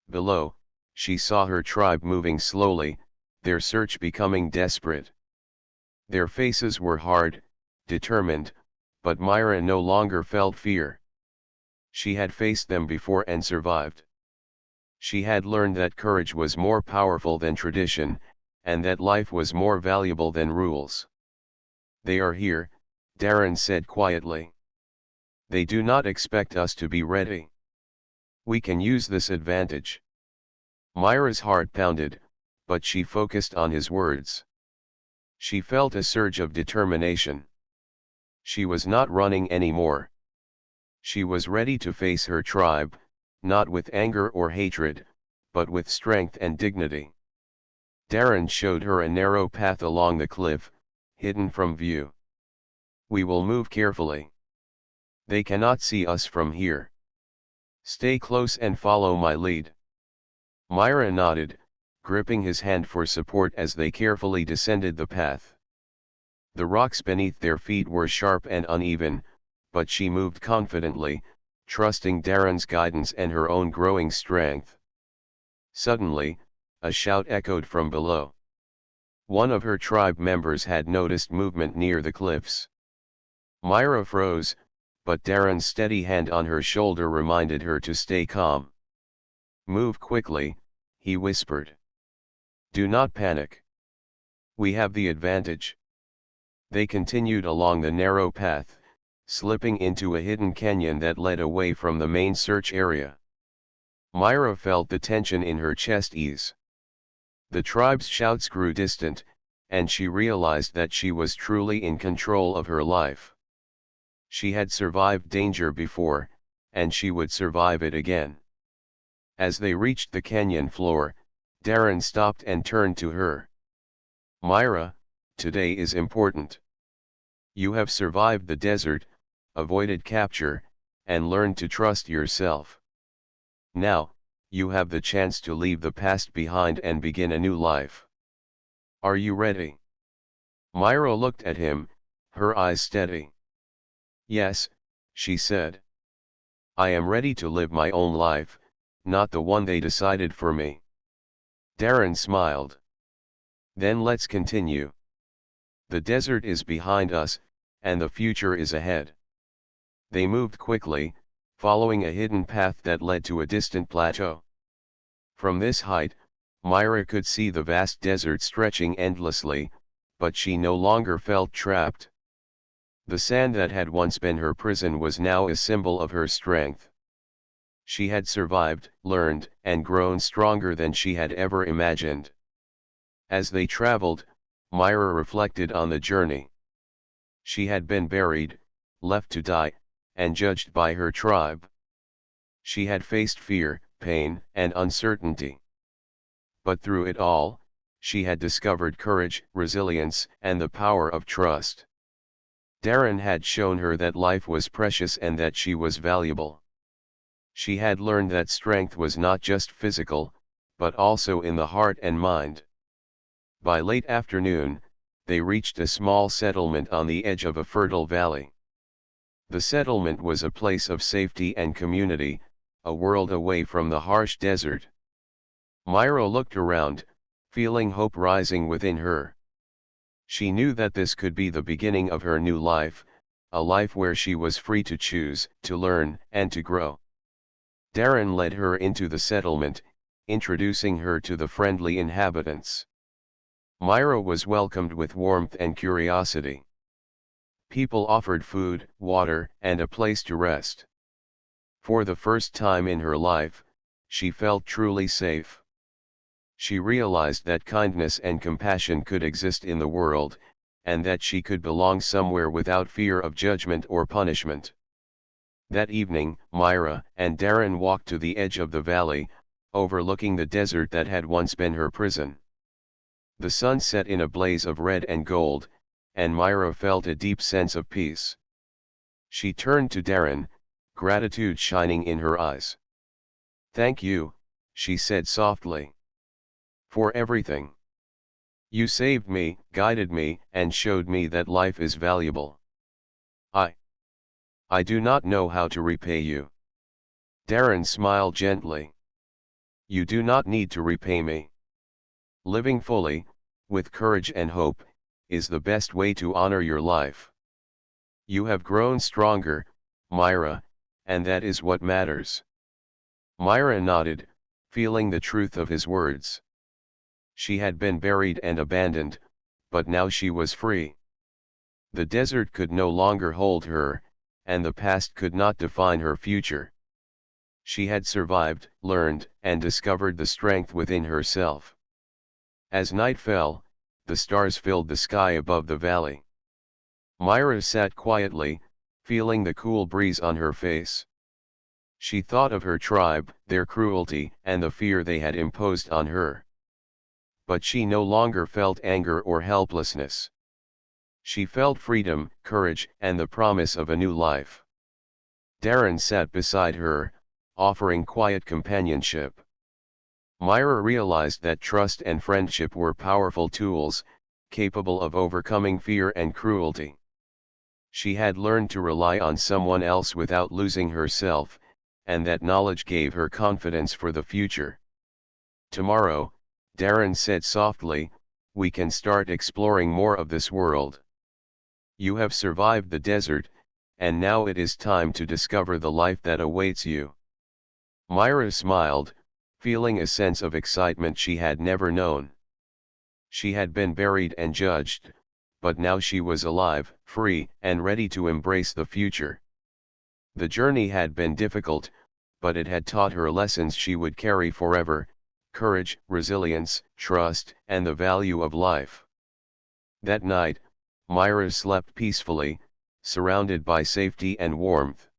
Below, she saw her tribe moving slowly, their search becoming desperate. Their faces were hard, determined, but Myra no longer felt fear. She had faced them before and survived. She had learned that courage was more powerful than tradition, and that life was more valuable than rules. "They are here," Darren said quietly. "They do not expect us to be ready. We can use this advantage." Myra's heart pounded, but she focused on his words. She felt a surge of determination. She was not running anymore. She was ready to face her tribe, not with anger or hatred, but with strength and dignity. Darren showed her a narrow path along the cliff, hidden from view. "We will move carefully. They cannot see us from here. Stay close and follow my lead." Myra nodded, gripping his hand for support as they carefully descended the path. The rocks beneath their feet were sharp and uneven, but she moved confidently, trusting Darren's guidance and her own growing strength. Suddenly, a shout echoed from below. One of her tribe members had noticed movement near the cliffs. Myra froze, but Darren's steady hand on her shoulder reminded her to stay calm. "Move quickly," he whispered. "Do not panic. We have the advantage." They continued along the narrow path, slipping into a hidden canyon that led away from the main search area. Myra felt the tension in her chest ease. The tribe's shouts grew distant, and she realized that she was truly in control of her life. She had survived danger before, and she would survive it again. As they reached the canyon floor, Darren stopped and turned to her. "Myra, today is important. You have survived the desert, avoided capture, and learned to trust yourself. Now, you have the chance to leave the past behind and begin a new life. Are you ready?" Myra looked at him, her eyes steady. "Yes," she said. "I am ready to live my own life, not the one they decided for me." Darren smiled. "Then let's continue. The desert is behind us, and the future is ahead." They moved quickly, following a hidden path that led to a distant plateau. From this height, Myra could see the vast desert stretching endlessly, but she no longer felt trapped. The sand that had once been her prison was now a symbol of her strength. She had survived, learned, and grown stronger than she had ever imagined. As they traveled, Myra reflected on the journey. She had been buried, left to die, and judged by her tribe. She had faced fear, pain, and uncertainty. But through it all, she had discovered courage, resilience, and the power of trust. Darren had shown her that life was precious and that she was valuable. She had learned that strength was not just physical, but also in the heart and mind. By late afternoon, they reached a small settlement on the edge of a fertile valley. The settlement was a place of safety and community, a world away from the harsh desert. Myra looked around, feeling hope rising within her. She knew that this could be the beginning of her new life, a life where she was free to choose, to learn, and to grow. Darren led her into the settlement, introducing her to the friendly inhabitants. Myra was welcomed with warmth and curiosity. People offered food, water, and a place to rest. For the first time in her life, she felt truly safe. She realized that kindness and compassion could exist in the world, and that she could belong somewhere without fear of judgment or punishment. That evening, Myra and Darren walked to the edge of the valley, overlooking the desert that had once been her prison. The sun set in a blaze of red and gold, and Myra felt a deep sense of peace. She turned to Darren, gratitude shining in her eyes. "Thank you," she said softly. "For everything. You saved me, guided me, and showed me that life is valuable. I do not know how to repay you." Darren smiled gently. "You do not need to repay me. Living fully, with courage and hope, is the best way to honor your life. You have grown stronger, Myra, and that is what matters." Myra nodded, feeling the truth of his words. She had been buried and abandoned, but now she was free. The desert could no longer hold her, and the past could not define her future. She had survived, learned, and discovered the strength within herself. As night fell, the stars filled the sky above the valley. Myra sat quietly, feeling the cool breeze on her face. She thought of her tribe, their cruelty, and the fear they had imposed on her. But she no longer felt anger or helplessness. She felt freedom, courage, and the promise of a new life. Darren sat beside her, offering quiet companionship. Myra realized that trust and friendship were powerful tools, capable of overcoming fear and cruelty. She had learned to rely on someone else without losing herself, and that knowledge gave her confidence for the future. "Tomorrow," Darren said softly, "we can start exploring more of this world. You have survived the desert, and now it is time to discover the life that awaits you." Myra smiled, feeling a sense of excitement she had never known. She had been buried and judged, but now she was alive, free, and ready to embrace the future. The journey had been difficult, but it had taught her lessons she would carry forever: courage, resilience, trust, and the value of life. That night, Myra slept peacefully, surrounded by safety and warmth.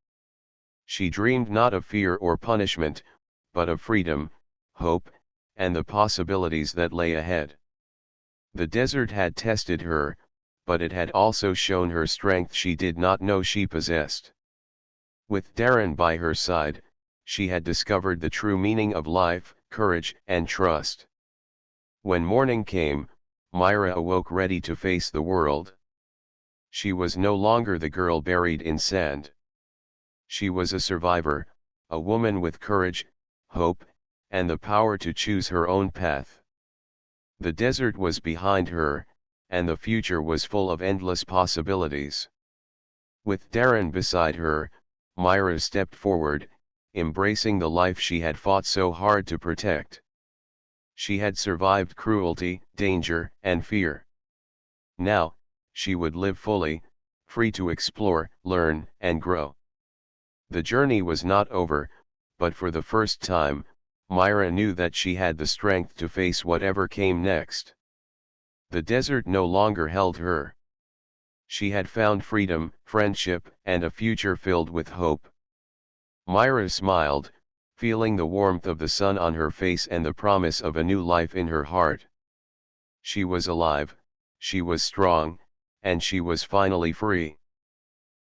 She dreamed not of fear or punishment, but of freedom, hope, and the possibilities that lay ahead. The desert had tested her, but it had also shown her strength she did not know she possessed. With Darren by her side, she had discovered the true meaning of life, courage, and trust. When morning came, Myra awoke ready to face the world. She was no longer the girl buried in sand. She was a survivor, a woman with courage, hope, and the power to choose her own path. The desert was behind her, and the future was full of endless possibilities. With Darren beside her, Myra stepped forward, embracing the life she had fought so hard to protect. She had survived cruelty, danger, and fear. Now, she would live fully, free to explore, learn, and grow. The journey was not over, but for the first time, Myra knew that she had the strength to face whatever came next. The desert no longer held her. She had found freedom, friendship, and a future filled with hope. Myra smiled, feeling the warmth of the sun on her face and the promise of a new life in her heart. She was alive, she was strong, and she was finally free.